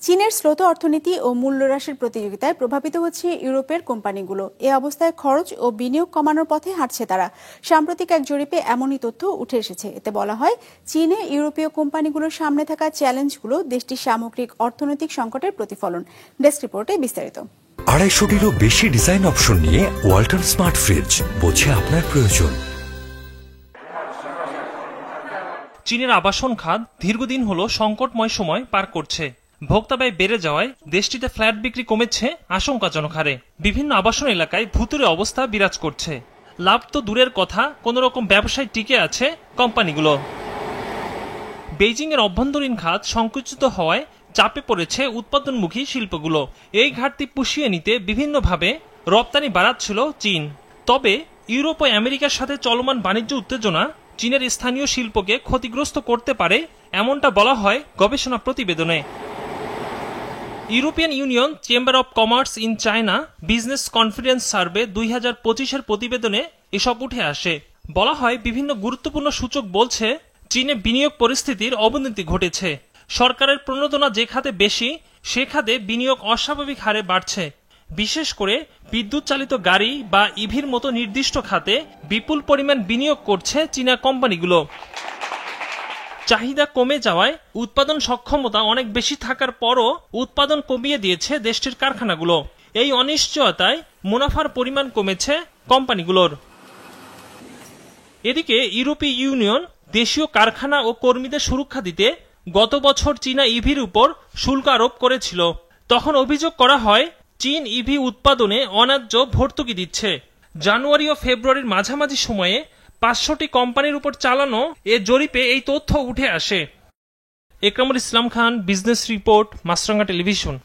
চীনের শ্লথ অর্থনীতি ও মূল্যহ্রাসের প্রতিযোগিতায় প্রভাবিত হচ্ছে ইউরোপের কোম্পানিগুলো। এ অবস্থায় খরচ ও বিনিয়োগ কমানোর পথে হাঁটছে তারা। সাম্প্রতিক এক জরিপে এমনই তথ্য উঠে এসেছে। এতে বলা হয়, চীনে ইউরোপীয় কোম্পানিগুলোর সামনে থাকা চ্যালেঞ্জগুলো দেশটির সামগ্রিক অর্থনৈতিক সংকটের প্রতিফলন। ডেস্ক রিপোর্টে বিস্তারিত। 250-টিরও বেশি ডিজাইন অপশন নিয়ে ওয়ালটন স্মার্ট ফ্রিজ, বোঝে আপনার প্রয়োজন। চীনের আবাসন খাত দীর্ঘদিন হলো সংকটময় সময় পার করছে। ভোক্তা ব্যয় বেড়ে যাওয়ায় দেশটিতে ফ্ল্যাট বিক্রি কমেছে আশঙ্কাজনক হারে। বিভিন্ন আবাসন এলাকায় ভুতুড়ে অবস্থা বিরাজ করছে। লাভ তো দূরের কথা, কোন রকম ব্যবসায় টিকে আছে কোম্পানিগুলো। বেইজিং এর অভ্যন্তরীণ খাত সংকুচিত হওয়ায় চাপে পড়েছে উৎপাদনমুখী শিল্পগুলো। এই ঘাটতি পুষিয়ে নিতে বিভিন্নভাবে রপ্তানি বাড়াচ্ছিল চীন। তবে ইউরোপ ও আমেরিকার সাথে চলমান বাণিজ্য উত্তেজনা চীনের স্থানীয় শিল্পকে ক্ষতিগ্রস্ত করতে পারে, এমনটা বলা হয় গবেষণা প্রতিবেদনে। European Union chamber of commerce in China business confidence survey 2025-এর প্রতিবেদনে এসব উঠে আসে। বলা হয়, বিভিন্ন গুরুত্বপূর্ণ সূচক বলছে চীনে বিনিয়োগ পরিস্থিতির অবনতি ঘটেছে। সরকারের প্রণোদনা যে খাতে বেশি, সে খাতে বিনিয়োগ অস্বাভাবিক হারে বাড়ছে। বিশেষ করে বিদ্যুৎ চালিত গাড়ি বা ইভির মতো নির্দিষ্ট খাতে বিপুল পরিমাণ বিনিয়োগ করছে চীনা কোম্পানিগুলো। চাহিদা কমে যাওয়ায় উৎপাদন সক্ষমতা অনেক বেশি থাকার পরও উৎপাদন কমিয়ে দিয়েছে দেশটির কারখানাগুলো। এই অনিশ্চয়তায় মুনাফার পরিমাণ কমেছে কোম্পানিগুলোর। এদিকে ইউরোপীয় ইউনিয়ন দেশীয় কারখানা ও কর্মীদের সুরক্ষা দিতে গত বছর চীনা ইভির উপর শুল্ক আরোপ করেছিল। তখন অভিযোগ করা হয়, চীন ইভি উৎপাদনে অন্যায্য ভর্তুকি দিচ্ছে। জানুয়ারি ও ফেব্রুয়ারির মাঝামাঝি সময়ে 500টি কোম্পানির উপর চালানো এ জরিপে এই তথ্য উঠে আসে। একরামুল ইসলাম খান, বিজনেস রিপোর্ট, মাছরাঙ্গা টেলিভিশন।